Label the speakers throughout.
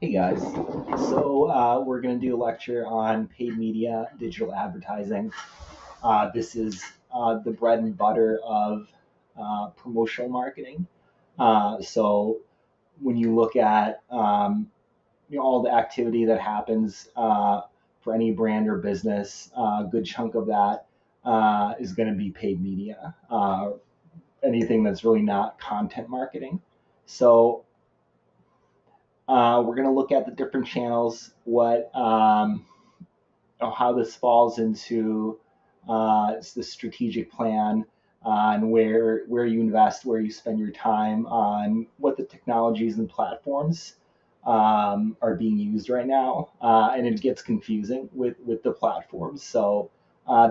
Speaker 1: Hey guys, so we're going to do a lecture on paid media, digital advertising. This is the bread and butter of promotional marketing. So when you look at all the activity that happens for any brand or business, a good chunk of that is going to be paid media. Anything that's really not content marketing. So we're going to look at the different channels, how this falls into the strategic plan, and where you invest, where you spend your time, on what the technologies and platforms are being used right now, and it gets confusing with the platforms. So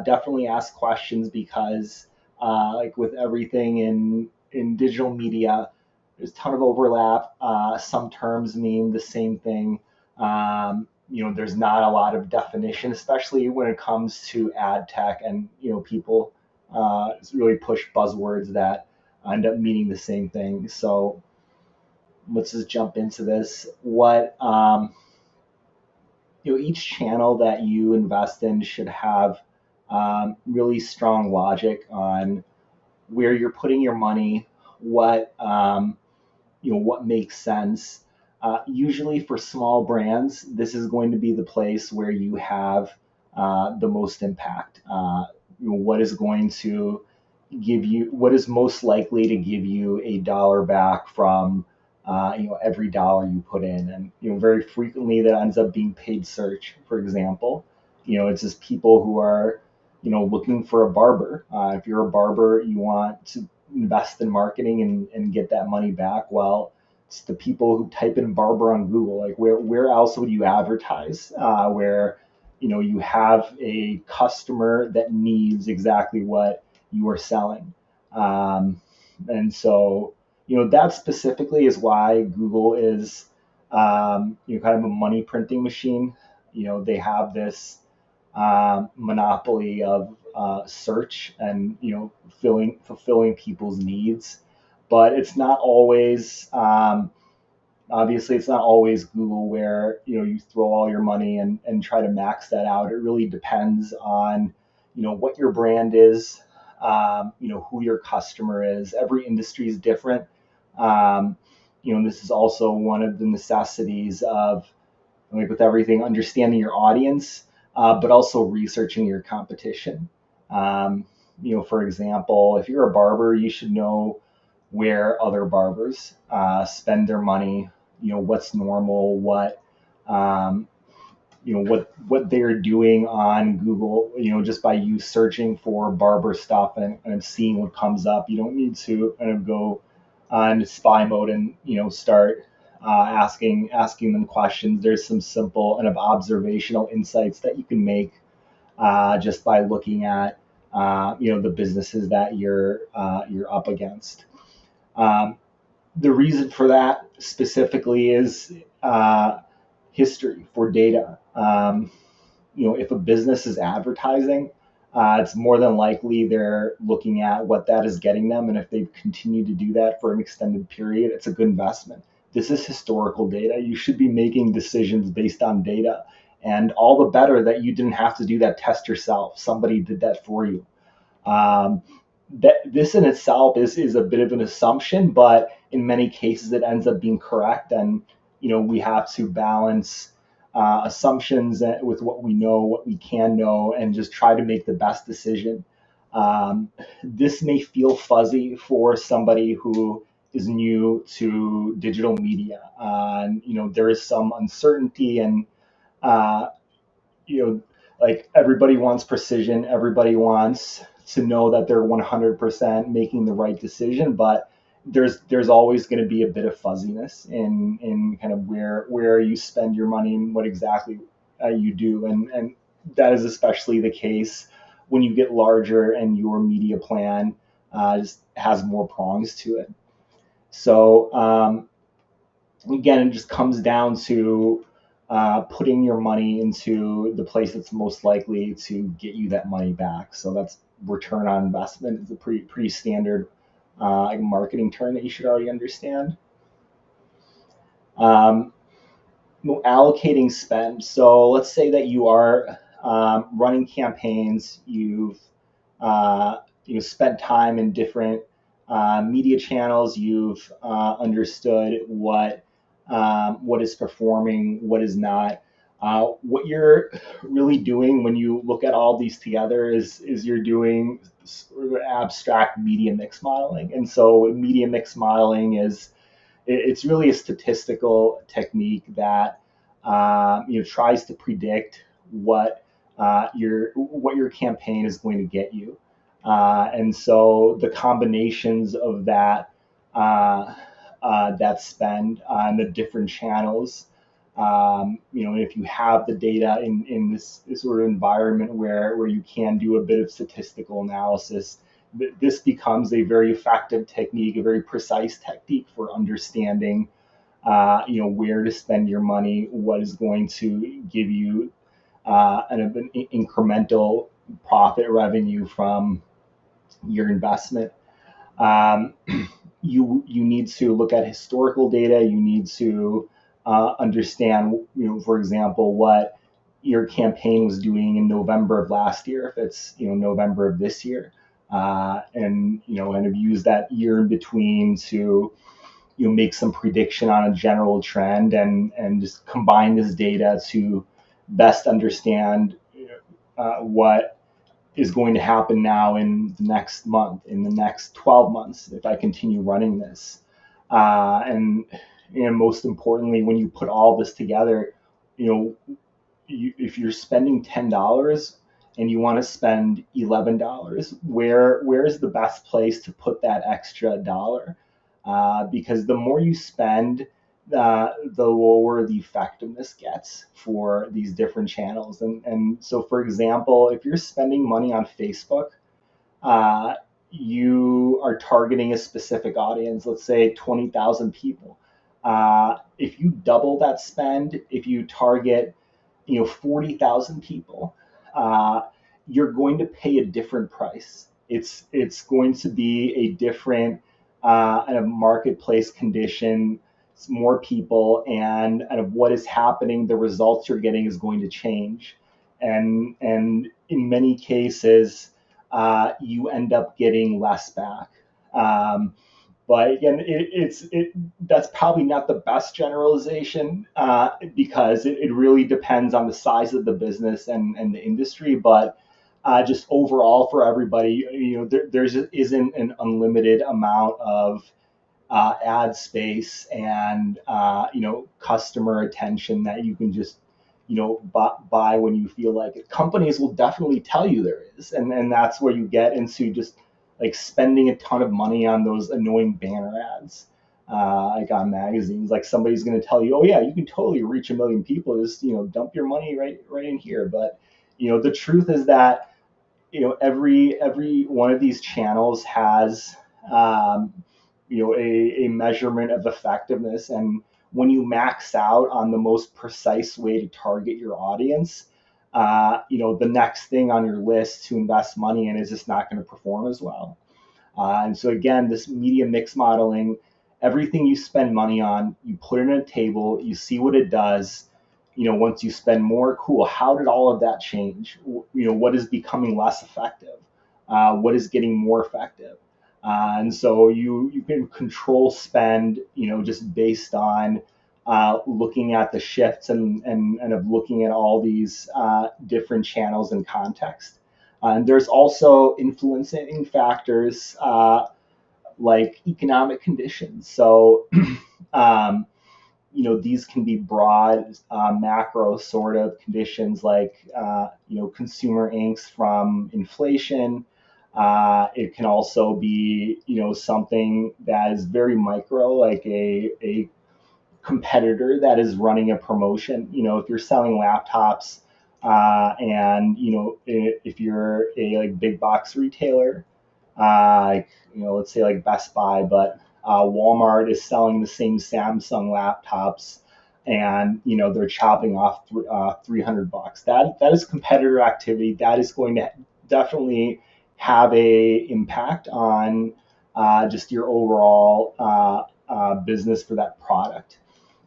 Speaker 1: definitely ask questions because, like with everything in digital media, there's a ton of overlap. Some terms mean the same thing. There's not a lot of definition, especially when it comes to ad tech, and people really push buzzwords that end up meaning the same thing. So let's just jump into this. Each channel that you invest in should have really strong logic on where you're putting your money, what makes sense. Usually for small brands, this is going to be the place where you have the most impact. What is going to what is most likely to give you a dollar back from every dollar you put in. And very frequently that ends up being paid search, for example. It's just people who are looking for a barber. If you're a barber, you want to invest in marketing and get that money back. Well, it's the people who type in barber on Google. Like where else would you advertise where you have a customer that needs exactly what you are selling? And so that specifically is why Google is kind of a money printing machine. They have this monopoly of search and fulfilling people's needs, but it's not always. Obviously, it's not always Google where you throw all your money and try to max that out. It really depends on what your brand is, who your customer is. Every industry is different. Um, and this is also one of the necessities of, like with everything, understanding your audience, but also researching your competition. For example, if you're a barber, you should know where other barbers spend their money. What's normal, um, what they're doing on Google. Just by you searching for barber stuff and seeing what comes up. You don't need to kind of go into spy mode and start asking them questions. There's some simple and of observational insights that you can make just by looking at the businesses that you're up against. Um, the reason for that specifically is history for data. If a business is advertising, it's more than likely they're looking at what that is getting them, and if they continue to do that for an extended period, it's a good investment. This is historical data. You should be making decisions based on data, and all the better that you didn't have to do that test yourself. Somebody did that for you. Um, that this in itself is a bit of an assumption, but in many cases it ends up being correct, and we have to balance assumptions with what we know, what we can know, and just try to make the best decision. This may feel fuzzy for somebody who is new to digital media. And there is some uncertainty, and uh, you know, like everybody wants precision, everybody wants to know that they're 100% making the right decision, but there's always going to be a bit of fuzziness in kind of where you spend your money and what exactly you do, and that is especially the case when you get larger and your media plan just has more prongs to it. So again, it just comes down to putting your money into the place that's most likely to get you that money back. So that's return on investment. It's a pretty standard marketing term that you should already understand. Um, allocating spend. So let's say that you are running campaigns. Uh, you've spent time in different media channels. You've understood what is performing, what is not. What you're really doing when you look at all these together is you're doing sort of abstract media mix modeling. And so media mix modeling is it's really a statistical technique that tries to predict what your campaign is going to get you, and so the combinations of that spend on the different channels. If you have the data in this sort of environment where you can do a bit of statistical analysis, this becomes a very effective technique, a very precise technique for understanding, where to spend your money, what is going to give you an incremental profit revenue from your investment. Um, you need to look at historical data. You need to understand, for example, what your campaign was doing in November of last year, if it's November of this year, and have used that year in between to make some prediction on a general trend, and just combine this data to best understand what is going to happen now in the next month, in the next 12 months, if I continue running this. And most importantly, when you put all this together, if you're spending $10 and you want to spend $11, where is the best place to put that extra dollar? Because the more you spend, the lower the effectiveness gets for these different channels. And so, for example, if you're spending money on Facebook, uh, you are targeting a specific audience, let's say 20,000 people. If you double that spend, if you target 40,000 people, uh, you're going to pay a different price. It's going to be a different a marketplace condition. It's more people, and of what is happening, the results you're getting is going to change, and in many cases, you end up getting less back. Um, but again, that's probably not the best generalization, because it really depends on the size of the business and the industry. But just overall for everybody, there isn't an unlimited amount of ad space and customer attention that you can just buy when you feel like it. Companies will definitely tell you there is, and that's where you get into just like spending a ton of money on those annoying banner ads, like on magazines. Like somebody's going to tell you, oh yeah, you can totally reach 1 million people, just dump your money right in here. But the truth is that every one of these channels has um, a measurement of effectiveness, and when you max out on the most precise way to target your audience, the next thing on your list to invest money in is just not going to perform as well. And so again, this media mix modeling, everything you spend money on, you put it in a table, you see what it does. Once you spend more, cool. How did all of that change? What is becoming less effective? What is getting more effective? And so you can control spend, just based on looking at the shifts and of looking at all these different channels and context. And there's also influencing factors like economic conditions. So, um, these can be broad, macro sort of conditions like, consumer angst from inflation. It can also be, something that is very micro, like a competitor that is running a promotion. If you're selling laptops, and if you're a like big box retailer, like let's say like Best Buy, but Walmart is selling the same Samsung laptops, and they're chopping off $300. That is competitor activity. That is going to definitely have a impact on just your overall business for that product.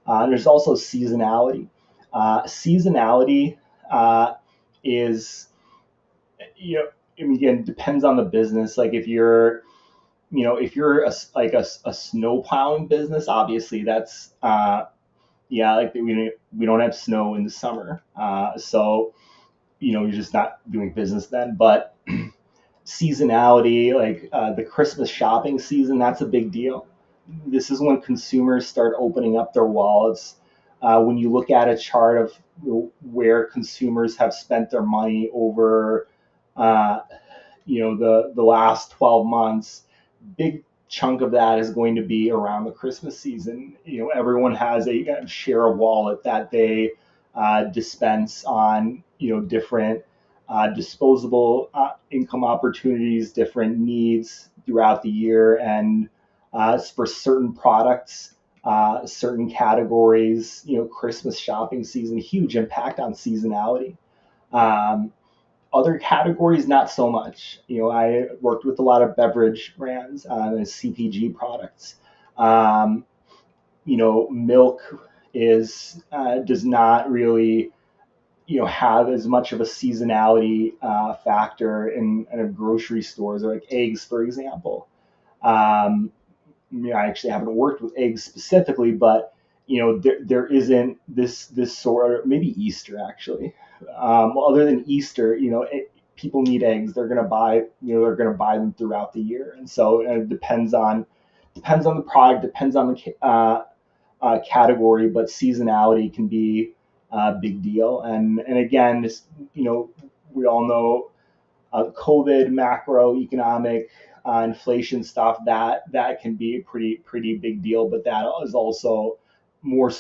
Speaker 1: There's also seasonality. Seasonality is, you know, I mean, again, depends on the business. Like if you're, if you're a snow plowing business, obviously that's, yeah, like we don't have snow in the summer. So, you're just not doing business then. But seasonality, like the Christmas shopping season, that's a big deal. This is when consumers start opening up their wallets. When you look at a chart of where consumers have spent their money over, uh, the last 12 months, big chunk of that is going to be around the Christmas season. Everyone has a share of wallet that they dispense on, different disposable income opportunities, different needs throughout the year, and for certain products, certain categories, Christmas shopping season, huge impact on seasonality. Um, Other categories, not so much. I worked with a lot of beverage brands and CPG products. Um, Milk is does not really have as much of a seasonality factor in a grocery stores, or like eggs, for example. Um, I actually haven't worked with eggs specifically, but there isn't this sort of, maybe Easter actually. Other than Easter, people need eggs. They're gonna buy them throughout the year, and so it depends on the product, depends on the category, but seasonality can be a big deal. And again, we all know COVID, macroeconomic, inflation stuff, that can be a pretty big deal, but that is also more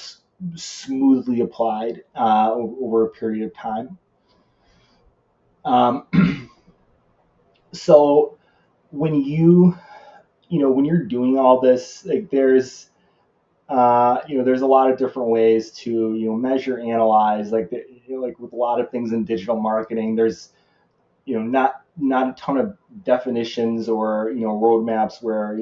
Speaker 1: smoothly applied over a period of time. Um, so when when you're doing all this, like there's a lot of different ways to measure, analyze, like with a lot of things in digital marketing. There's not a ton of definitions or roadmaps where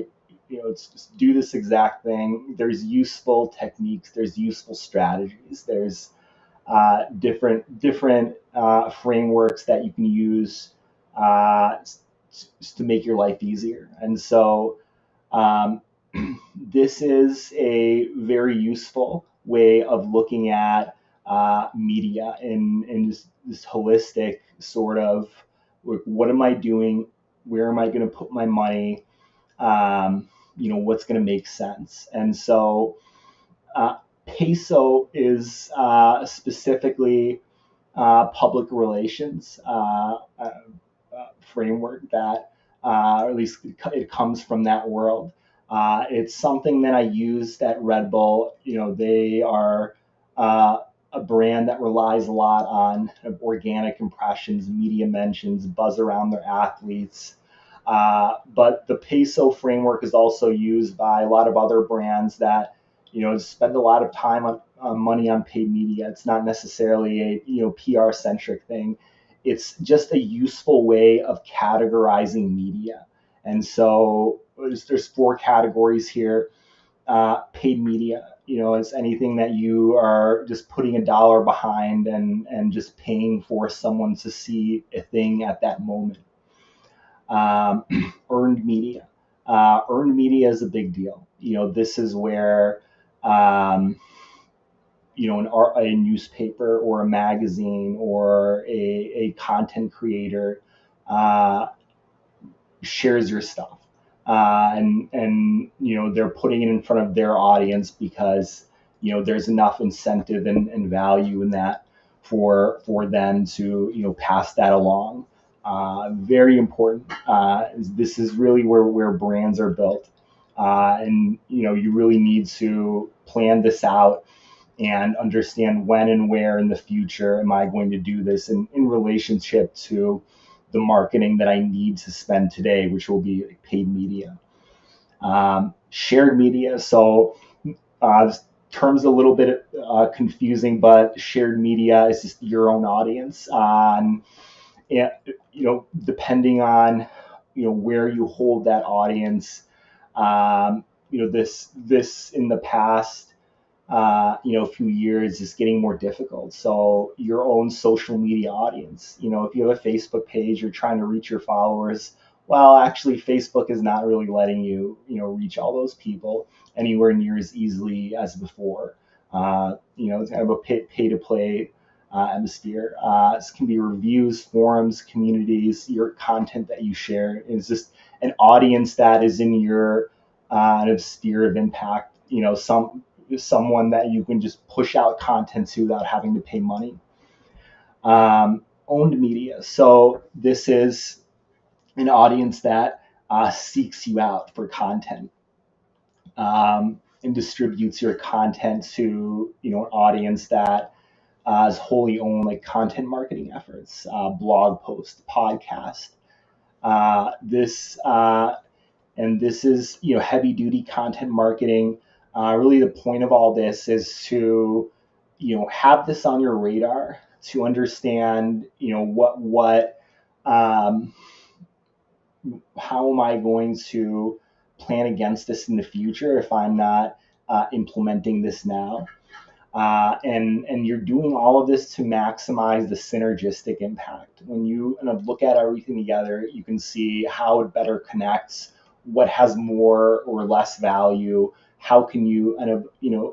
Speaker 1: it's just do this exact thing. There's useful techniques, there's useful strategies, there's different frameworks that you can use to make your life easier. And so um, this is a very useful way of looking at media in just this holistic sort of, like, what am I doing? Where am I going to put my money? What's going to make sense? And so uh, peso is specifically public relations framework that, or at least it comes from that world. It's something that I used at Red Bull. They are a brand that relies a lot on organic impressions, media mentions, buzz around their athletes. But the peso framework is also used by a lot of other brands that spend a lot of time on money on paid media. It's not necessarily a PR centric thing. It's just a useful way of categorizing media. And so there's four categories here. Paid media, is anything that you are just putting a dollar behind and just paying for someone to see a thing at that moment. um, Earned media. Earned media is a big deal. This is where um, a newspaper or a magazine or a content creator uh, shares your stuff, and they're putting it in front of their audience because there's enough incentive and value in that for them to pass that along. Very important. This is really where brands are built, and you really need to plan this out and understand when and where in the future am I going to do this in relationship to the marketing that I need to spend today, which will be paid media. Shared media. So this term's a little bit confusing, but shared media is just your own audience. And, depending on where you hold that audience. This in the past, few years is getting more difficult. So your own social media audience, if you have a Facebook page, you're trying to reach your followers. Well, actually, Facebook is not really letting you, reach all those people anywhere near as easily as before. It's kind of a pay to play atmosphere. This can be reviews, forums, communities, your content that you share is just an audience that is in your kind of sphere of impact. Someone that you can just push out content to without having to pay money. Owned media. So this is an audience that seeks you out for content and distributes your content to an audience that is wholly owned, like content marketing efforts, blog post, podcast. This is heavy duty content marketing. Really, the point of all this is to have this on your radar to understand what how am I going to plan against this in the future if I'm not implementing this now. And you're doing all of this to maximize the synergistic impact. When you kind of look at everything together, you can see how it better connects, what has more or less value, how can you kind of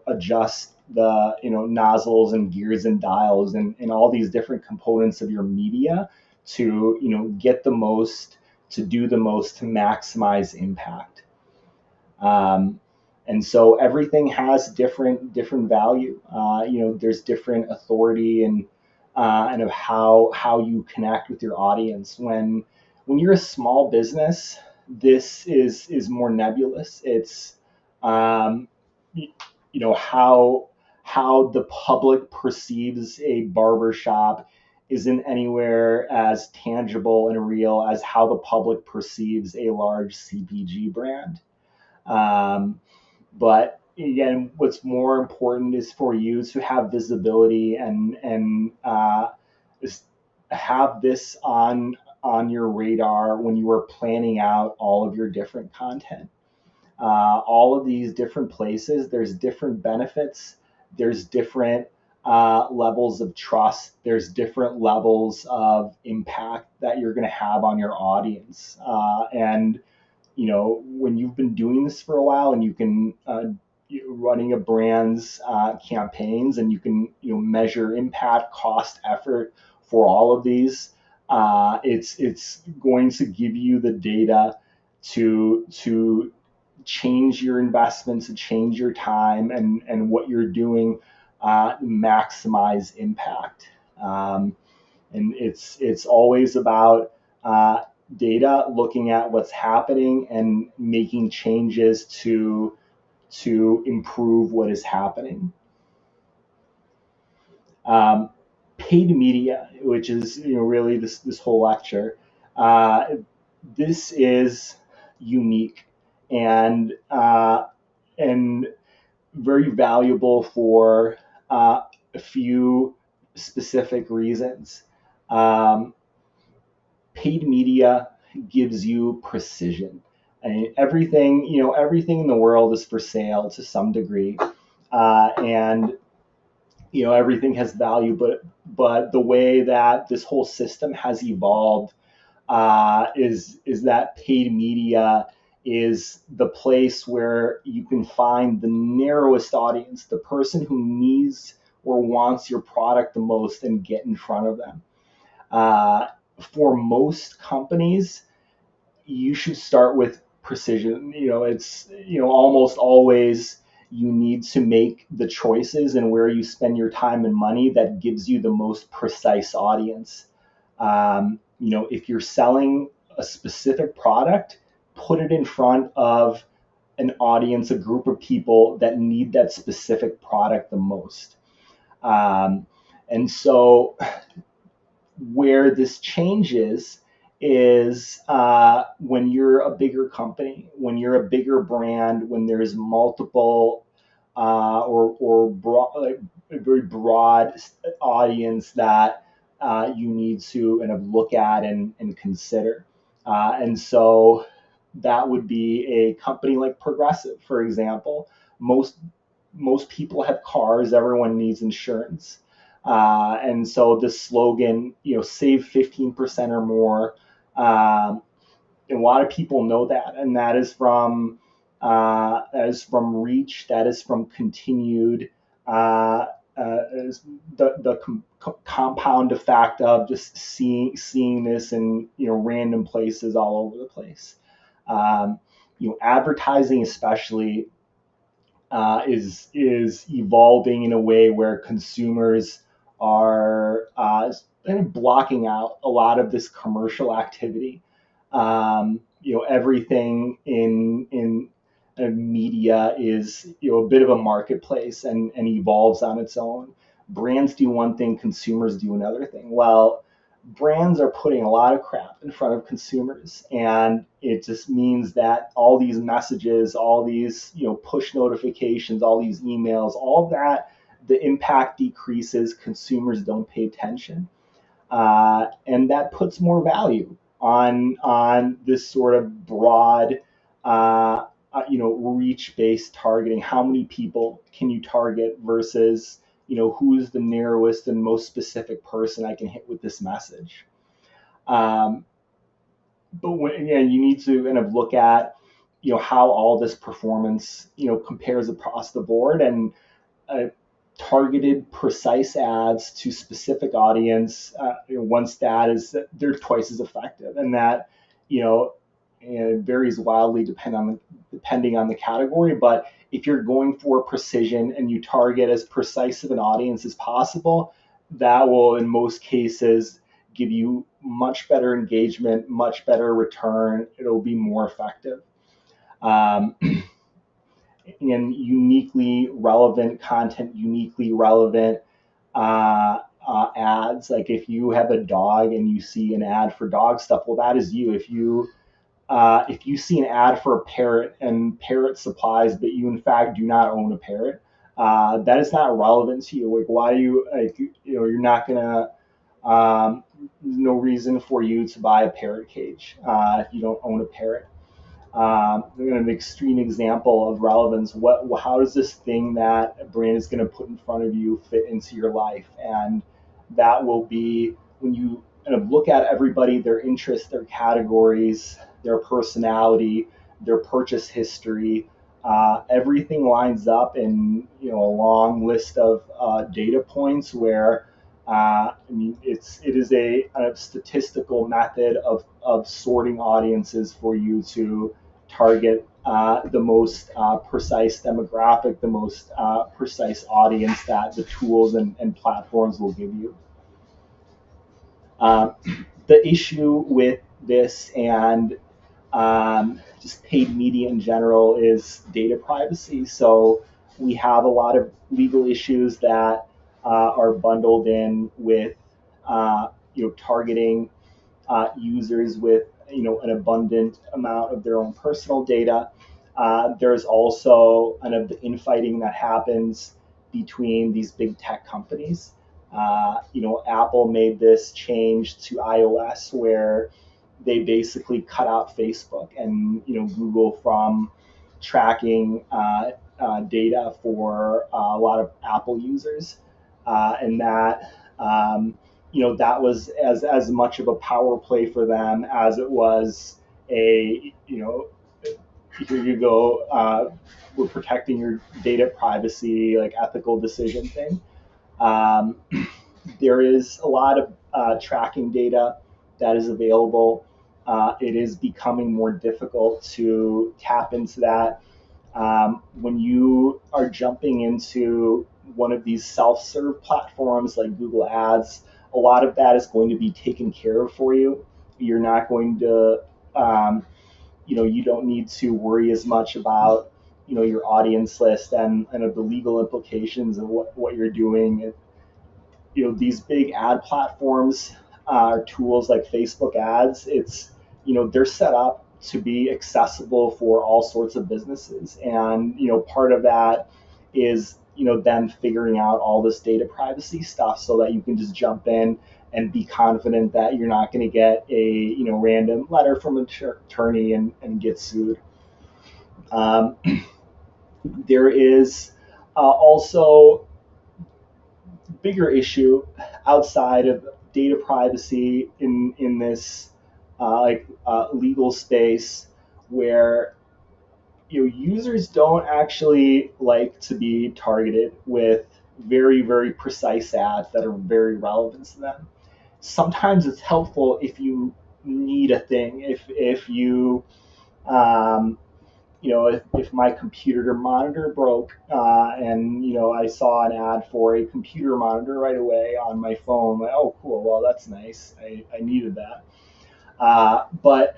Speaker 1: adjust the nozzles and gears and dials and all these different components of your media to get the most, to do the most, to maximize impact. And so everything has different value. There's different authority and of how you connect with your audience. When you're a small business, this is more nebulous. It's how the public perceives a barbershop isn't anywhere as tangible and real as how the public perceives a large CPG brand. But again, what's more important is for you to have visibility and have this on your radar when you are planning out all of your different content. All of these different places, there's different benefits, there's different levels of trust, there's different levels of impact that you're going to have on your audience. And when you've been doing this for a while and you can running a brand's campaigns and you can measure impact, cost, effort for all of these, it's going to give you the data to change your investments, to change your time and what you're doing, maximize impact. And it's always about data, looking at what's happening and making changes to improve what is happening. Paid media, which is really this whole lecture, this is unique and very valuable for a few specific reasons. Paid media gives you precision. And everything in the world is for sale to some degree, and everything has value. But the way that this whole system has evolved is that paid media is the place where you can find the narrowest audience, the person who needs or wants your product the most, and get in front of them. For most companies, you should start with precision. It's almost always you need to make the choices and where you spend your time and money that gives you the most precise audience. If you're selling a specific product, put it in front of an audience, a group of people that need that specific product the most. And so where this changes is when you're a bigger company, when you're a bigger brand, when there's multiple or broad, a very broad audience that you need to kind of look at and consider. And so that would be a company like Progressive, for example. Most most people have cars, everyone needs insurance. And so this slogan, save 15% or more, and a lot of people know that, and that is from reach, that is from continued, is the compound effect of just seeing this in random places all over the place. Advertising especially is evolving in a way where consumers are kind of blocking out a lot of this commercial activity. Everything in media is a bit of a marketplace and evolves on its own. Brands do one thing, consumers do another thing. Well, brands are putting a lot of crap in front of consumers, and it just means that all these messages, all these push notifications, all these emails, all that, the impact decreases, consumers don't pay attention, and that puts more value on this sort of broad reach-based targeting. How many people can you target versus who's the narrowest and most specific person I can hit with this message. But you need to kind of look at how all this performance compares across the board, and targeted, precise ads to specific audience. One stat is that they're twice as effective, and that it varies wildly depending on the category. But if you're going for precision and you target as precise of an audience as possible, that will, in most cases, give you much better engagement, much better return. It'll be more effective. And uniquely relevant content, uniquely relevant ads. Like if you have a dog and you see an ad for dog stuff, well, that is you. If you see an ad for a parrot and parrot supplies, but you in fact do not own a parrot, that is not relevant to you. Like, why do you, you're not gonna, no reason for you to buy a parrot cage if you don't own a parrot. An extreme example of relevance. How does this thing that a brand is going to put in front of you fit into your life? And that will be when you kind of look at everybody, their interests, their categories, their personality, their purchase history. Everything lines up in a long list of data points where it is a statistical method of sorting audiences for you to target the most precise demographic, the most precise audience that the tools and platforms will give you. The issue with this and just paid media in general is data privacy. So we have a lot of legal issues that are bundled in with targeting users with an abundant amount of their own personal data. There's also kind of the infighting that happens between these big tech companies. Apple made this change to iOS where they basically cut out Facebook and Google from tracking data for a lot of Apple users, and that that was as much of a power play for them as it was a here you go, we're protecting your data privacy, like ethical decision thing. There is a lot of tracking data that is available. It is becoming more difficult to tap into that. When you are jumping into one of these self-serve platforms like Google Ads, a lot of that is going to be taken care of for you. You're not going to, you don't need to worry as much about, your audience list and of the legal implications of what you're doing. These big ad platforms are tools like Facebook ads. They're set up to be accessible for all sorts of businesses. And, part of that is, them figuring out all this data privacy stuff so that you can just jump in and be confident that you're not going to get a, random letter from an attorney and get sued. There is Also, bigger issue outside of data privacy in this legal space, where users don't actually like to be targeted with very precise ads that are very relevant to them. Sometimes it's helpful if you need a thing, if you um, if my computer monitor broke, and I saw an ad for a computer monitor right away on my phone, like, oh cool, well that's nice, I needed that. But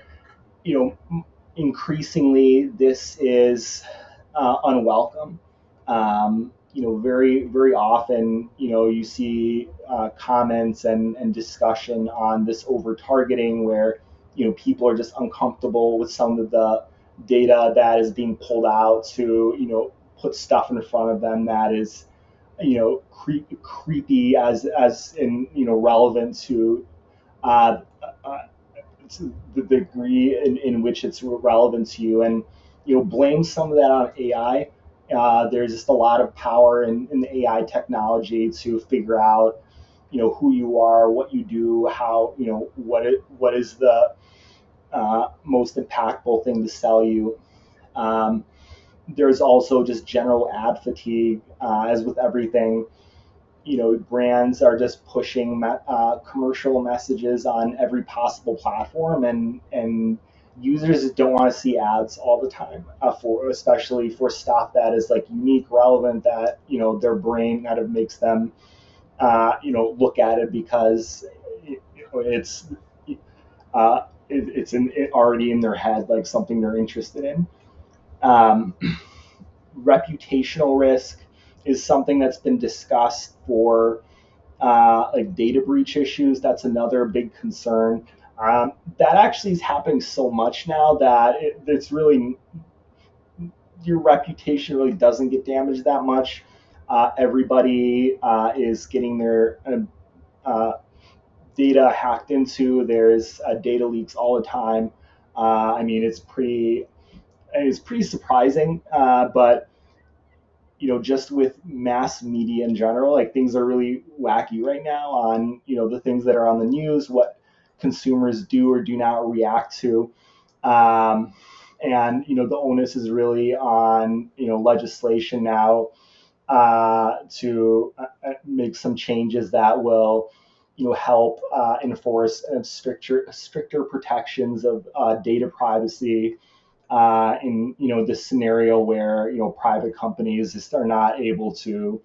Speaker 1: increasingly this is unwelcome. Very often, you see comments and discussion on this over targeting, where people are just uncomfortable with some of the data that is being pulled out to put stuff in front of them that is creepy as in relevant to uh, uh, the degree in which it's relevant to you, and blame some of that on AI. There's just a lot of power in the AI technology to figure out who you are, what you do, how what is the most impactful thing to sell you. Um, there's also just general ad fatigue, as with everything. Brands are just pushing commercial messages on every possible platform, and users don't want to see ads all the time, for especially for stuff that is like unique, relevant, that their brain kind of makes them look at it, because it's already in their head, like something they're interested in. um, Reputational risk is something that's been discussed for like data breach issues. That's another big concern. That actually is happening so much now that it's really, your reputation really doesn't get damaged that much. Everybody is getting their uh, data hacked into. There's data leaks all the time. I mean, it's pretty surprising, but just with mass media in general, like things are really wacky right now on, the things that are on the news, what consumers do or do not react to. Um, and, the onus is really on, legislation now, to make some changes that will, help enforce stricter protections of data privacy, in this scenario where private companies just are not able to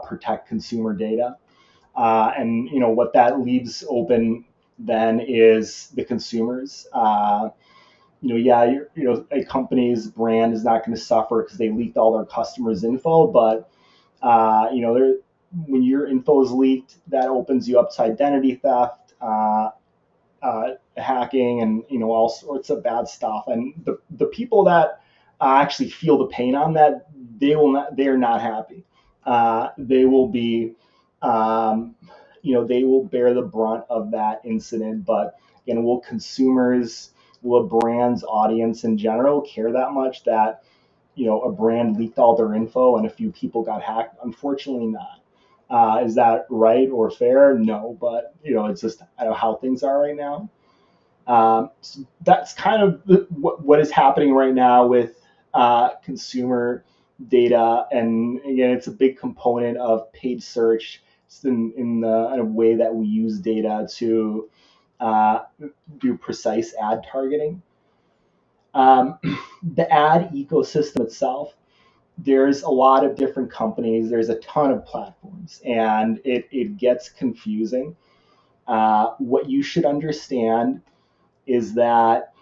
Speaker 1: protect consumer data. And what that leaves open then is the consumers. Yeah, a company's brand is not going to suffer because they leaked all their customers' info, but when your info is leaked, that opens you up to identity theft, hacking, and all sorts of bad stuff. And the people that actually feel the pain on that, they are not happy. They will be, they will bear the brunt of that incident. But again, will a brand's audience in general care that much that a brand leaked all their info and a few people got hacked? Unfortunately not. Is that right or fair? No, but it's just how things are right now. So that's kind of what is happening right now with consumer data, and again, it's a big component of paid search. It's in a way that we use data to uh, do precise ad targeting. Um, the ad ecosystem itself, there's a lot of different companies, there's a ton of platforms, and it gets confusing. What you should understand is that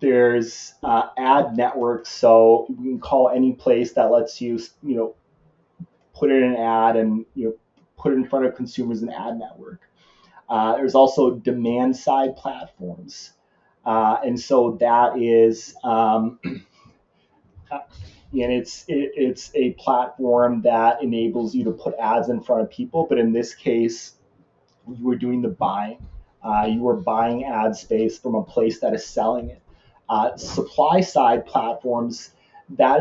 Speaker 1: there's ad networks. So you can call any place that lets you, put in an ad and put it in front of consumers, an ad network. There's also demand side platforms, and so that is, and it's a platform that enables you to put ads in front of people. But in this case, you were doing the buying. You were buying ad space from a place that is selling it. Supply side platforms, that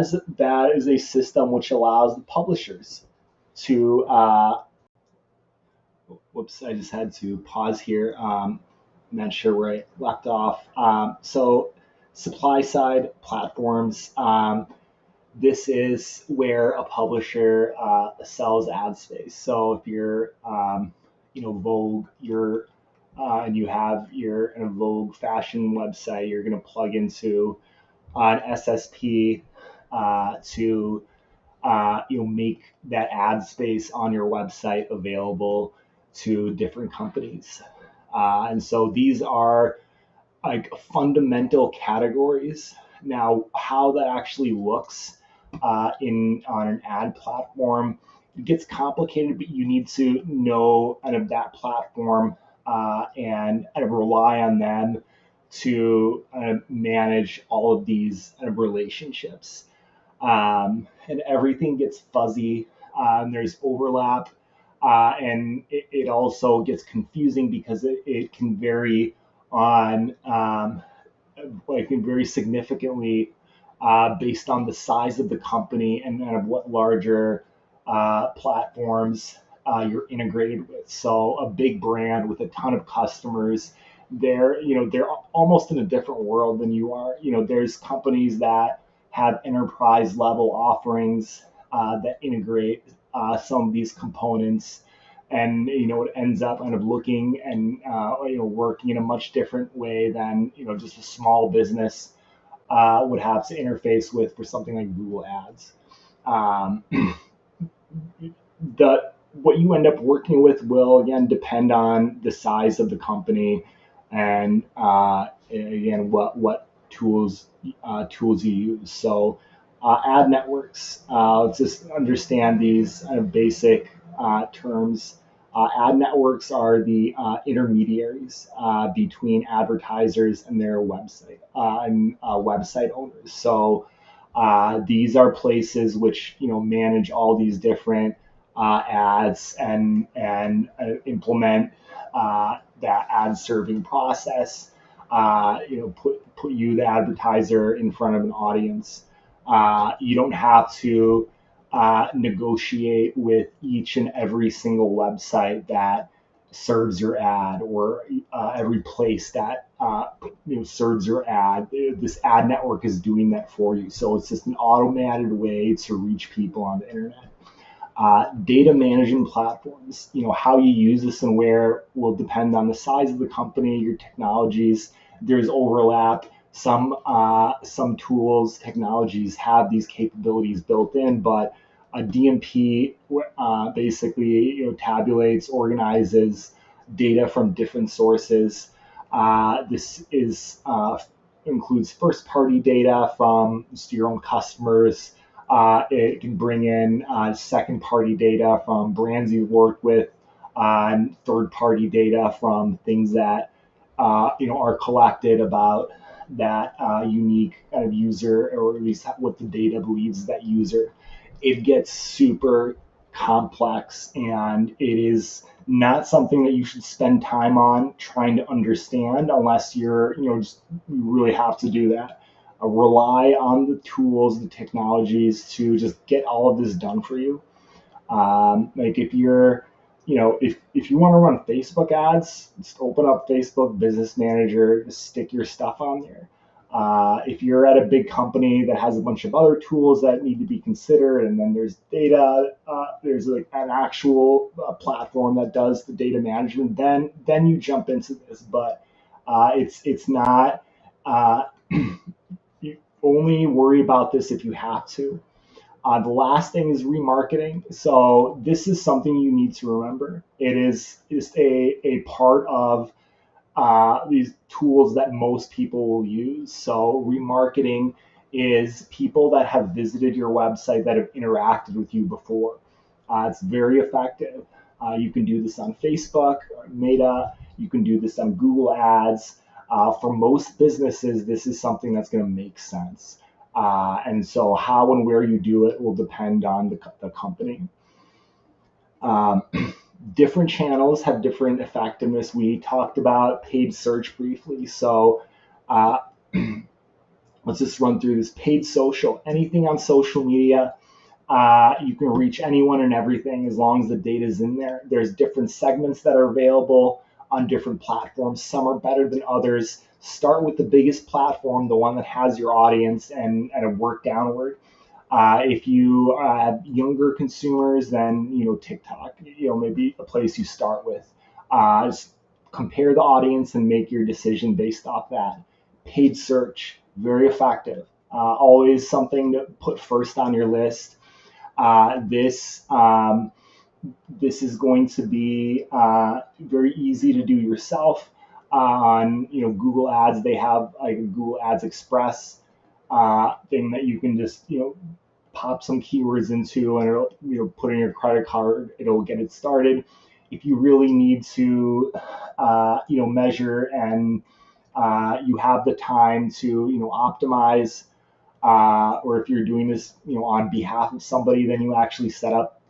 Speaker 1: is a system which allows the publishers to whoops, I just had to pause here. I'm not sure where I left off. So supply side platforms. This is where a publisher sells ad space. So if you're, Vogue, and you have your Vogue fashion website, you're going to plug into an SSP to make that ad space on your website available to different companies. And so these are like fundamental categories. Now, how that actually looks in on an ad platform, it gets complicated, but you need to know kind of that platform and kind of rely on them to manage all of these kind of relationships. And everything gets fuzzy. And there's overlap, and it also gets confusing because it can vary on like very significantly based on the size of the company and of what larger platforms you're integrated with. So a big brand with a ton of customers, they're almost in a different world than you are. There's companies that have enterprise level offerings that integrate some of these components, and it ends up kind of looking and working in a much different way than just a small business would have to interface with for something like Google Ads. Um, the What you end up working with will again depend on the size of the company and again what tools you use. So ad networks. Let's just understand these kind of basic terms. Ad networks are the intermediaries between advertisers and their website and website owners. So these are places which manage all these different ads and implement that ad serving process. Put you the advertiser in front of an audience. You don't have to negotiate with each and every single website that serves your ad or every place that serves your ad. This ad network is doing that for you. So it's just an automated way to reach people on the internet. Data management platforms, how you use this and where will depend on the size of the company, your technologies. There's overlap. Some tools, technologies have these capabilities built in, but a DMP basically tabulates, organizes data from different sources. This includes first-party data from your own customers. It can bring in second-party data from brands you've worked with, and third-party data from things that are collected about that unique kind of user, or at least what the data believes that user. It gets super complex, and it is not something that you should spend time on trying to understand unless you're, just you really have to do that. Rely on the tools, the technologies to just get all of this done for you. Like if you're, if you want to run Facebook ads, just open up Facebook Business Manager, just stick your stuff on there. If you're at a big company that has a bunch of other tools that need to be considered, and then there's data, there's like an actual platform that does the data management, then you jump into this. But it's not. You only worry about this if you have to. The last thing is remarketing. So this is something you need to remember. It is a part of these tools that most people will use. So remarketing is people that have visited your website that have interacted with you before. It's very effective. You can do this on Facebook, Meta. You can do this on Google Ads. For most businesses, this is something that's going to make sense. And so how and where you do it will depend on the company. Um, Different channels have different effectiveness. We talked about paid search briefly. So let's just run through this. Paid social, anything on social media. You can reach anyone and everything as long as the data is in there. There's different segments that are available on different platforms. Some are better than others. Start with the biggest platform, the one that has your audience, and work downward. If you have younger consumers, then TikTok, maybe a place you start with. Just compare the audience and make your decision based off that. Paid search, very effective. Always something to put first on your list. This is going to be very easy to do yourself. On Google Ads, they have like a Google Ads Express thing that you can just pop some keywords into, and it'll put in your credit card. It'll get it started. If you really need to measure and you have the time to optimize, or if you're doing this on behalf of somebody, then you actually set up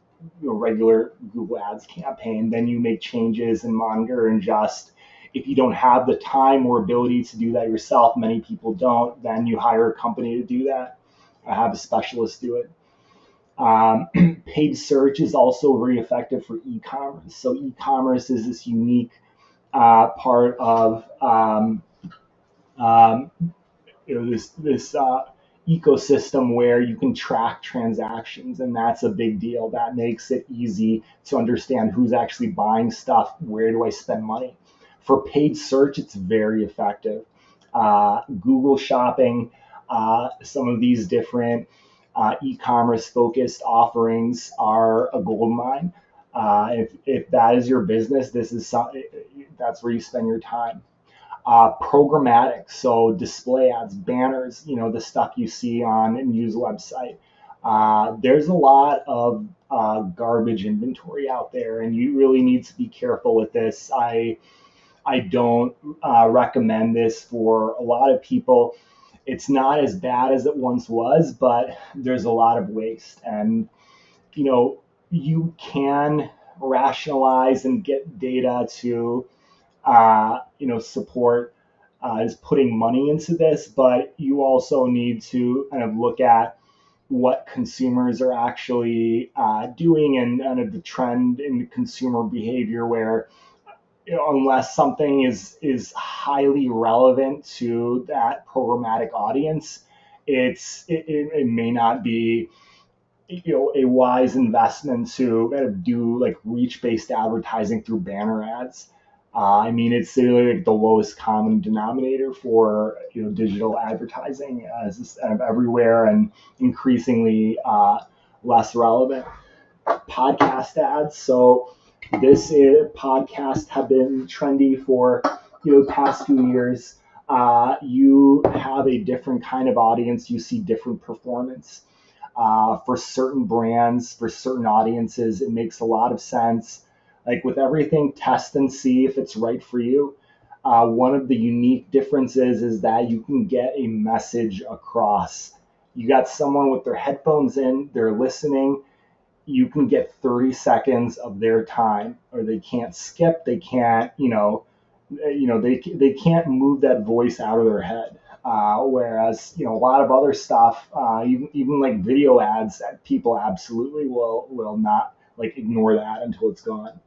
Speaker 1: regular Google Ads campaign. Then you make changes and monitor and adjust. If you don't have the time or ability to do that yourself, many people don't, then you hire a company to do that. Have a specialist do it. Paid search is also very effective for e-commerce. So e-commerce is this unique part of this ecosystem where you can track transactions, and that's a big deal. That makes it easy to understand who's actually buying stuff. Where do I spend money? For paid search, it's very effective. Google Shopping, some of these different e-commerce focused offerings are a gold mine. If that is your business, that's where you spend your time. Programmatic, so display ads, banners, the stuff you see on a news website. There's a lot of garbage inventory out there, and you really need to be careful with this. I don't recommend this for a lot of people. It's not as bad as it once was, but there's a lot of waste. And, you can rationalize and get data to, support is putting money into this, but you also need to kind of look at what consumers are actually doing, and kind of the trend in consumer behavior where unless something is highly relevant to that programmatic audience, it may not be a wise investment to kind of do like reach-based advertising through banner ads. I mean, it's really like the lowest common denominator for digital advertising, as it's kind of everywhere and increasingly less relevant. Podcast ads. So podcasts have been trendy for the past few years. You have a different kind of audience. You see different performance. For certain brands, for certain audiences, it makes a lot of sense. Like with everything, test and see if it's right for you. One of the unique differences is that you can get a message across. You got someone with their headphones in, they're listening. You can get 30 seconds of their time, or they can't skip. They can't, they can't move that voice out of their head. Whereas a lot of other stuff, even like video ads, that people absolutely will not like ignore that until it's gone.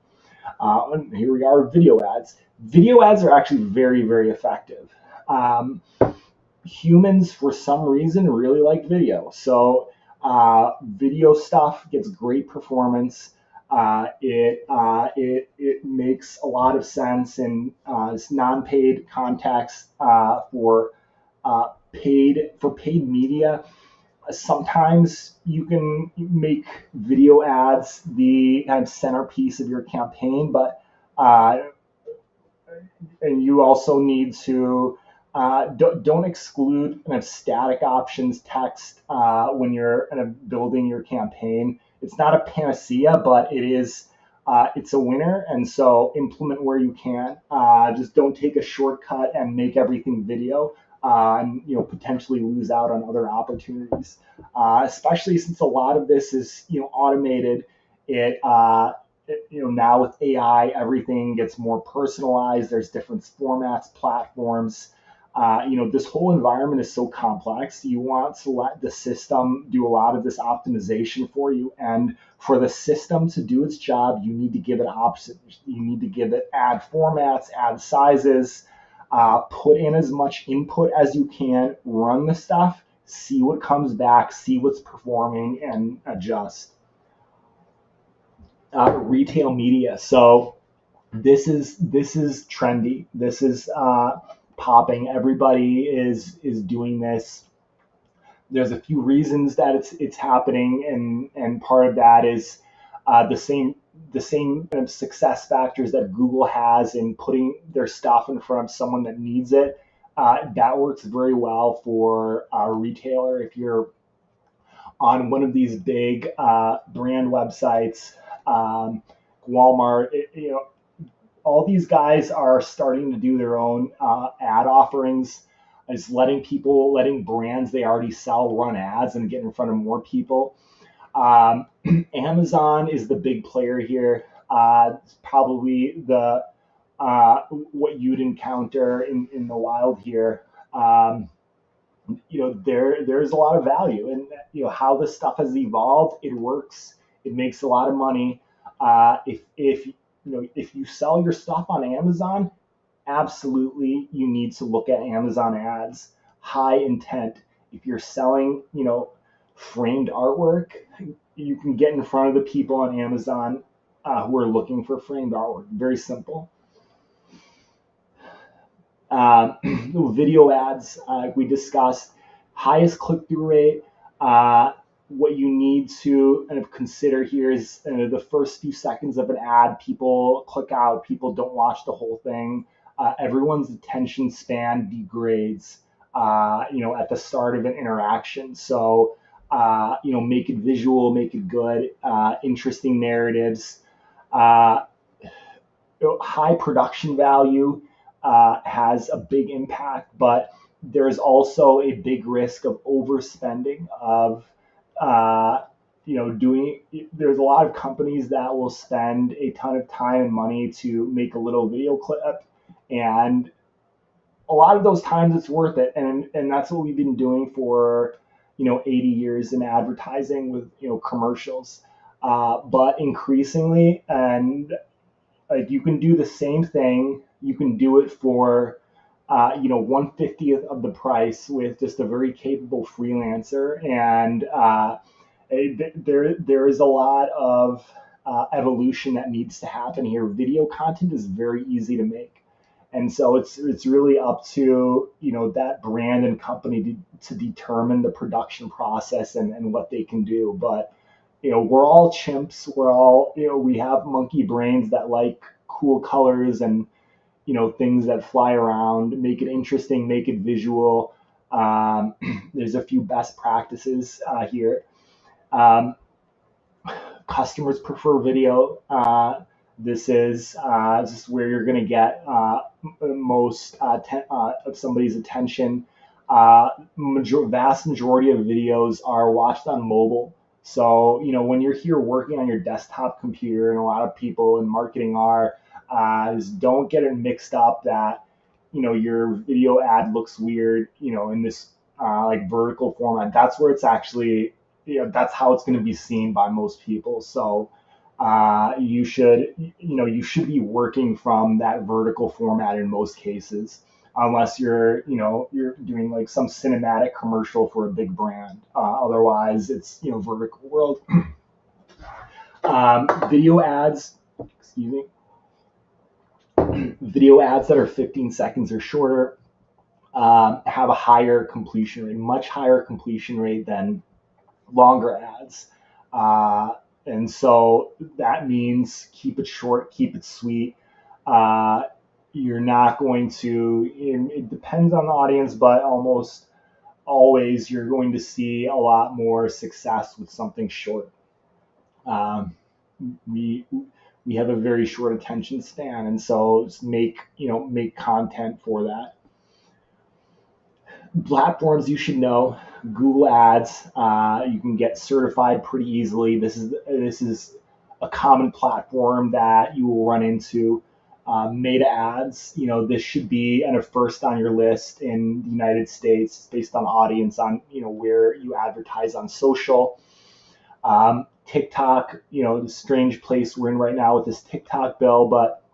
Speaker 1: And here we are, video ads. Video ads are actually very, very effective. Humans, for some reason, really like video. So video stuff gets great performance. It makes a lot of sense in this non-paid context. For paid media, sometimes you can make video ads the kind of centerpiece of your campaign, but and you also need to don't exclude kind of static options text when you're kind of building your campaign. It's not a panacea, but it's a winner, and so implement where you can. Just don't take a shortcut and make everything video, and potentially lose out on other opportunities. Especially since a lot of this is automated. Now with AI, everything gets more personalized. There's different formats, platforms. This whole environment is so complex. You want to let the system do a lot of this optimization for you. And for the system to do its job, you need to give it options. You need to give it ad formats, ad sizes, put in as much input as you can, run the stuff, see what comes back, see what's performing, and adjust. Retail media. So this is trendy. This is popping. Everybody is doing this. There's a few reasons that it's happening, and part of that is the same kind of success factors that Google has in putting their stuff in front of someone that needs it. That works very well for a retailer. If you're on one of these big brand websites, Walmart, all these guys are starting to do their own ad offerings, is letting brands they already sell run ads and get in front of more people. Um, Amazon is the big player here. It's probably the what you'd encounter in the wild here. There's a lot of value, and how this stuff has evolved. It works. It makes a lot of money. If you sell your stuff on Amazon, absolutely you need to look at Amazon ads. High intent. If you're selling, framed artwork, you can get in front of the people on Amazon who are looking for framed artwork. Very simple. Uh, Video ads, we discussed, highest click-through rate. What you need to kind of consider here is the first few seconds of an ad, people click out, people don't watch the whole thing. Everyone's attention span degrades, at the start of an interaction. So, make it visual, make it good, interesting narratives. Uh, High production value has a big impact, but there's also a big risk of overspending of doing. There's a lot of companies that will spend a ton of time and money to make a little video clip, and a lot of those times it's worth it, and that's what we've been doing for 80 years in advertising with commercials. But increasingly, and like, you can do the same thing. You can do it for 1/50th of the price with just a very capable freelancer, and there is a lot of evolution that needs to happen here. Video content is very easy to make, and so it's really up to that brand and company to determine the production process and what they can do. But we're all chimps. We're all, we have monkey brains that like cool colors and, things that fly around, make it interesting, make it visual. Um, there's a few best practices here. Um, Customers prefer video. This is where you're going to get most of somebody's attention. Vast majority of videos are watched on mobile. So, when you're here working on your desktop computer, and a lot of people in marketing are, is don't get it mixed up that, your video ad looks weird, in this like vertical format. That's where it's actually, that's how it's going to be seen by most people. So, you should be working from that vertical format in most cases, unless you're doing like some cinematic commercial for a big brand. Otherwise, it's vertical world. Video ads, excuse me, video ads that are 15 seconds or shorter have a higher completion rate, much higher completion rate than longer ads. And so that means keep it short, keep it sweet. Uh, you're not going to, it depends on the audience, but almost always you're going to see a lot more success with something short. Um, we we have a very short attention span, and so just make content for that. Platforms you should know: Google Ads. You can get certified pretty easily. This is a common platform that you will run into. Meta ads, this should be a first on your list in the United States based on audience on, where you advertise on social. TikTok, the strange place we're in right now with this TikTok bill, but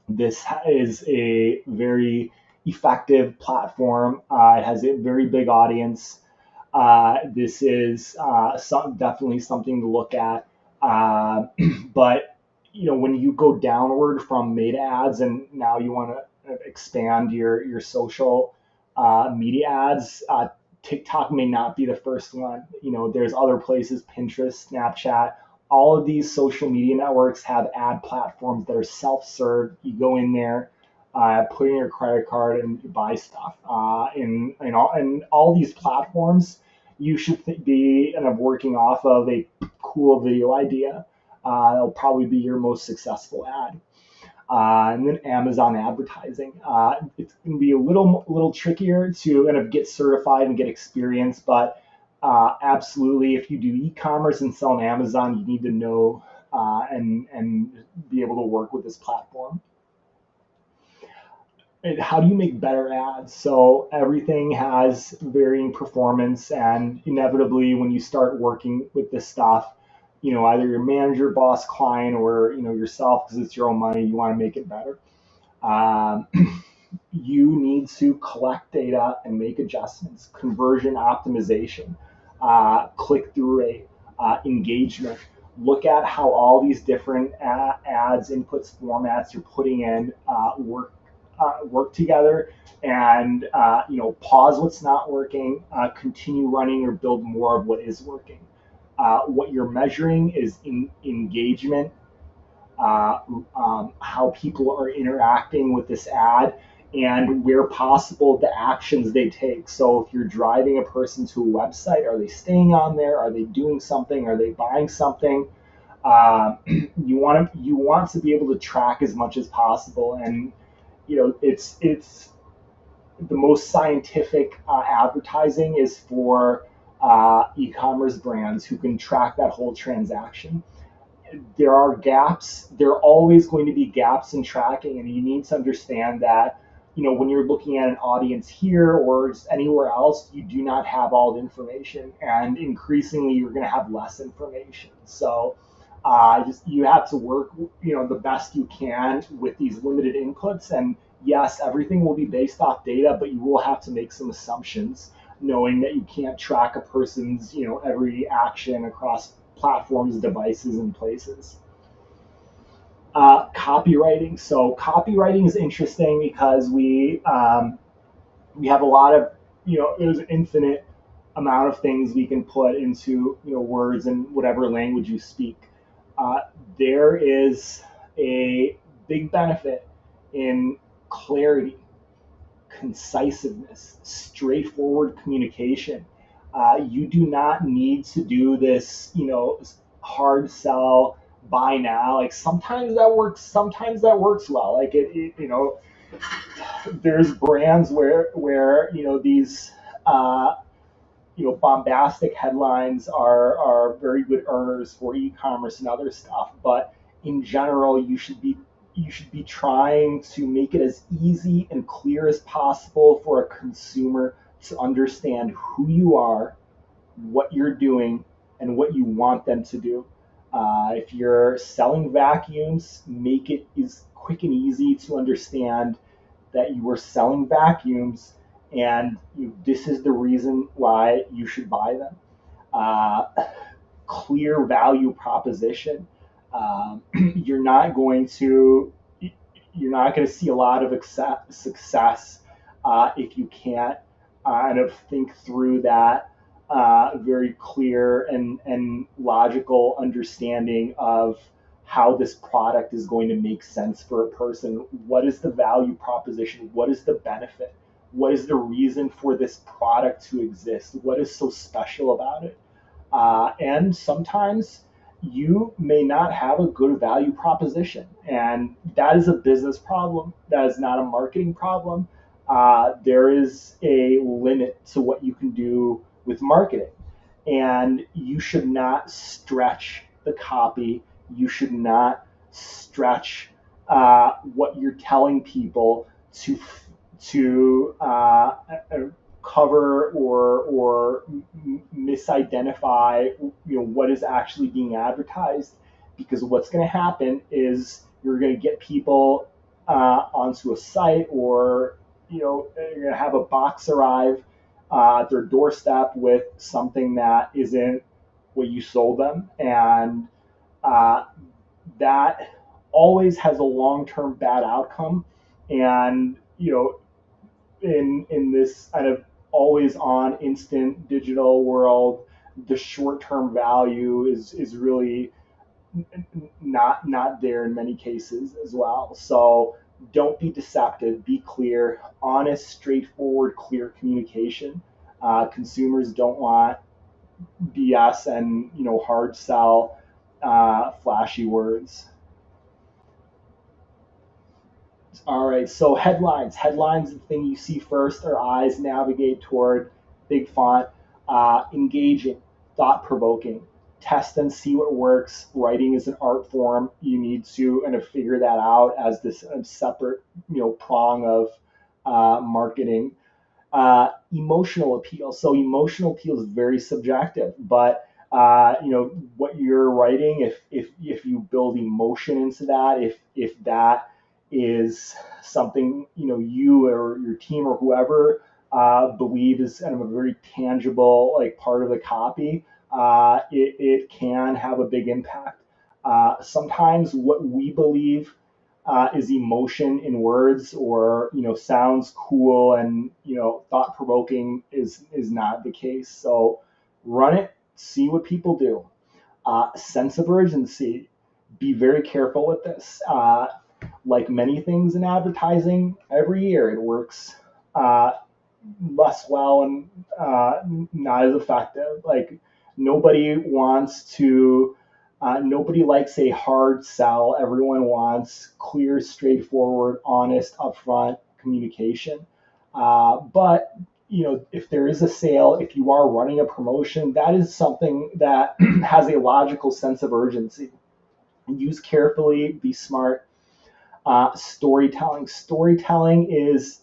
Speaker 1: this is a very effective platform. It has a very big audience. This is definitely something to look at. But when you go downward from meta ads and now you want to expand your social media ads, TikTok may not be the first one. There's other places, Pinterest, Snapchat. All of these social media networks have ad platforms that are self-serve. You go in there, put in your credit card, and you buy stuff. In all these platforms, you should be kind of working off of a cool video idea. It'll probably be your most successful ad. And then Amazon advertising. It's going to be a little trickier to kind of get certified and get experience, but absolutely, if you do e-commerce and sell on Amazon, you need to know and be able to work with this platform. And how do you make better ads? So everything has varying performance, and inevitably, when you start working with this stuff, either your manager, boss, client, or yourself, because it's your own money, you want to make it better. Um, you need to collect data and make adjustments. Conversion optimization, click-through rate, engagement. Look at how all these different ads, inputs, formats you're putting in work together, and pause what's not working, continue running, or build more of what is working. What you're measuring is engagement, how people are interacting with this ad, and where possible, the actions they take. So if you're driving a person to a website, are they staying on there? Are they doing something? Are they buying something? You want to be able to track as much as possible, and it's the most scientific advertising is for e-commerce brands who can track that whole transaction. There are gaps. There are always going to be gaps in tracking, and you need to understand that when you're looking at an audience here or just anywhere else, you do not have all the information, and increasingly you're going to have less information. So you have to work the best you can with these limited inputs. And yes, everything will be based off data, but you will have to make some assumptions, knowing that you can't track a person's every action across platforms, devices, and places. Copywriting. So copywriting is interesting because we have a lot of there's an infinite amount of things we can put into words in whatever language you speak. Uh, there is a big benefit in clarity, concisiveness, straightforward communication. You do not need to do this, hard sell, buy now. Like sometimes that works well. Like there's brands where these uh, bombastic headlines are very good earners for e-commerce and other stuff. But in general, you should be trying to make it as easy and clear as possible for a consumer to understand who you are, what you're doing, and what you want them to do. If you're selling vacuums, make it as quick and easy to understand that you are selling vacuums, and this is the reason why you should buy them. Uh, Clear value proposition. You're not going to see a lot of success if you can't kind of think through that very clear and logical understanding of how this product is going to make sense for a person. What is the value proposition? What is the benefit? What is the reason for this product to exist? What is so special about it? And sometimes you may not have a good value proposition, and that is a business problem. That is not a marketing problem. There is a limit to what you can do with marketing, and you should not stretch the copy. You should not stretch what you're telling people to cover or misidentify, what is actually being advertised. Because what's going to happen is you're going to get people onto a site, or you're going to have a box arrive at their doorstep with something that isn't what you sold them, and uh, that always has a long-term bad outcome. And in this kind of always on instant digital world, the short-term value is really not there in many cases as well. So don't be deceptive, be clear, honest, straightforward, clear communication. Consumers don't want BS and hard sell, flashy words. All right, so headlines. Headlines, the thing you see first, our eyes navigate toward. Big font. Engaging, thought provoking. Test and see what works. Writing is an art form. You need to kind of figure that out as this separate prong of marketing. Emotional appeal. So emotional appeal is very subjective, but what you're writing, if you build emotion into that, if that is something you or your team or whoever believe is kind of a very tangible like part of the copy, it can have a big impact. Sometimes what we believe is emotion in words, or sounds cool and thought provoking, is not the case. So run it, see what people do. Sense of urgency. Be very careful with this. Like many things in advertising, every year it works uh, less well and not as effective. Like nobody wants to. Nobody likes a hard sell. Everyone wants clear, straightforward, honest, upfront communication. But if there is a sale, if you are running a promotion, that is something that has a logical sense of urgency. Use carefully, be smart. Storytelling. Storytelling is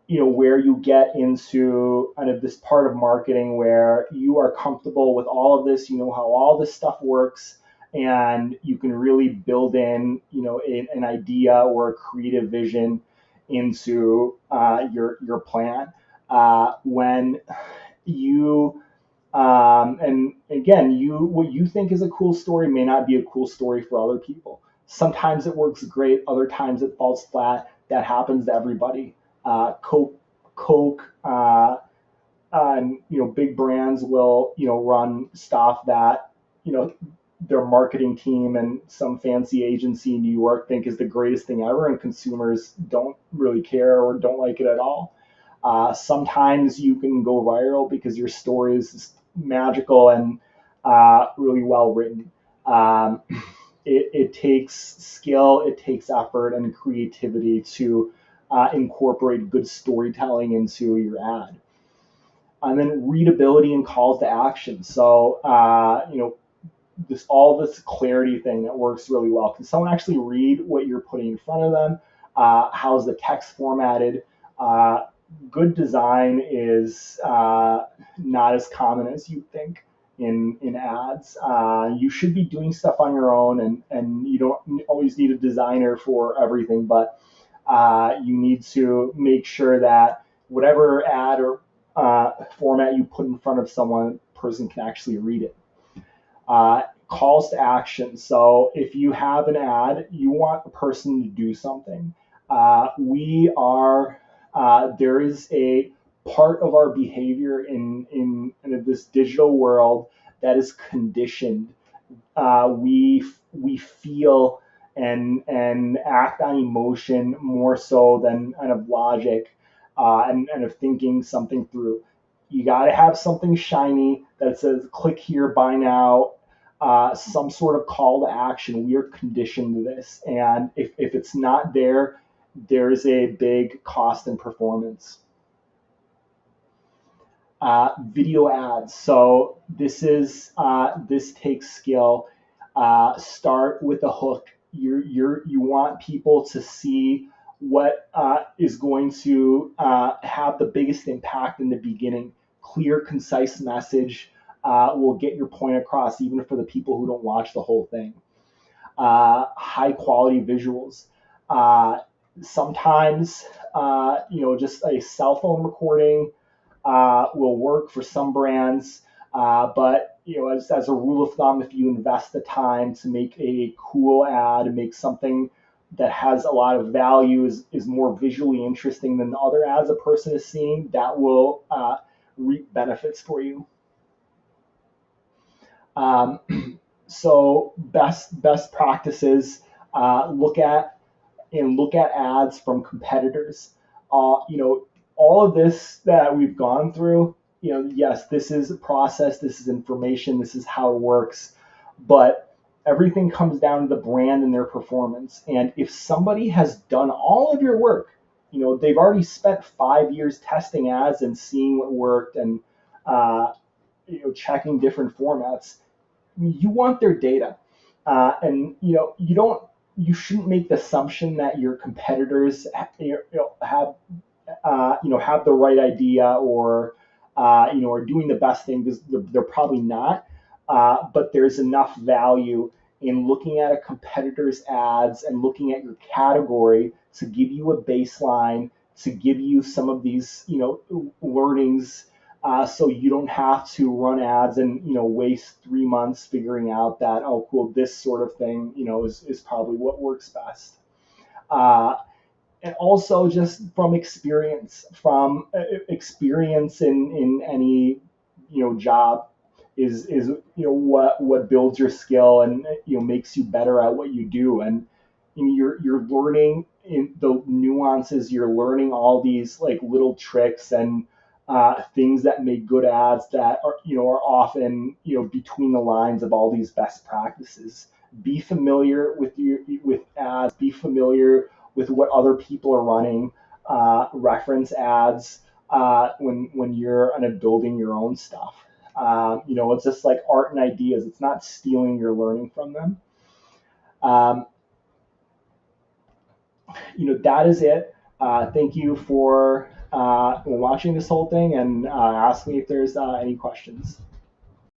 Speaker 1: where you get into kind of this part of marketing where you are comfortable with all of this, how all this stuff works, and you can really build in an idea or a creative vision into your plan. When you and again, what you think is a cool story may not be a cool story for other people. Sometimes it works great, other times it falls flat. That happens to everybody. Coke, and big brands will run stuff that their marketing team and some fancy agency in New York think is the greatest thing ever, and consumers don't really care or don't like it at all. Sometimes you can go viral because your story is magical and really well written. Um, it takes skill, it takes effort and creativity to incorporate good storytelling into your ad. And then readability and calls to action. So, this all this clarity thing that works really well. Can someone actually read what you're putting in front of them? How's the text formatted? Good design is not as common as you think in ads. You should be doing stuff on your own, and you don't always need a designer for everything, but you need to make sure that whatever ad or format you put in front of someone, person can actually read it. Calls to action. So if you have an ad, you want a person to do something. We are there is a part of our behavior in this digital world that is conditioned. We feel and act on emotion more so than kind of logic, and of thinking something through. You got to have something shiny that says click here, buy now, some sort of call to action. We are conditioned to this, and if it's not there, there's a big cost in performance. Video ads. So this takes skill. Start with a hook. you want people to see what is going to have the biggest impact in the beginning. Clear, concise message will get your point across, even for the people who don't watch the whole thing. High quality visuals. Sometimes, just a cell phone recording will work for some brands. But as a rule of thumb, if you invest the time to make a cool ad and make something that has a lot of value, is more visually interesting than the other ads a person is seeing, that will reap benefits for you. Um, so best practices. Look at ads from competitors. All of this that we've gone through, yes, this is a process, this is information, this is how it works, but everything comes down to the brand and their performance. And if somebody has done all of your work, they've already spent 5 years testing ads and seeing what worked, and checking different formats, you want their data. And you shouldn't make the assumption that your competitors have have the right idea, or are doing the best thing, because they're probably not. But there's enough value in looking at a competitor's ads and looking at your category to give you a baseline, to give you some of these learnings, so you don't have to run ads and waste 3 months figuring out that, oh cool, this sort of thing is probably what works best. And also just from experience, in any job is what builds your skill and makes you better at what you do. And you're learning in the nuances, you're learning all these like little tricks and things that make good ads, that are often between the lines of all these best practices. Be familiar with ads, be familiar with what other people are running, reference ads when you're building your own stuff. It's just like art and ideas. It's not stealing, you're learning from them. Um, that is it. Thank you for watching this whole thing, and ask me if there's any questions.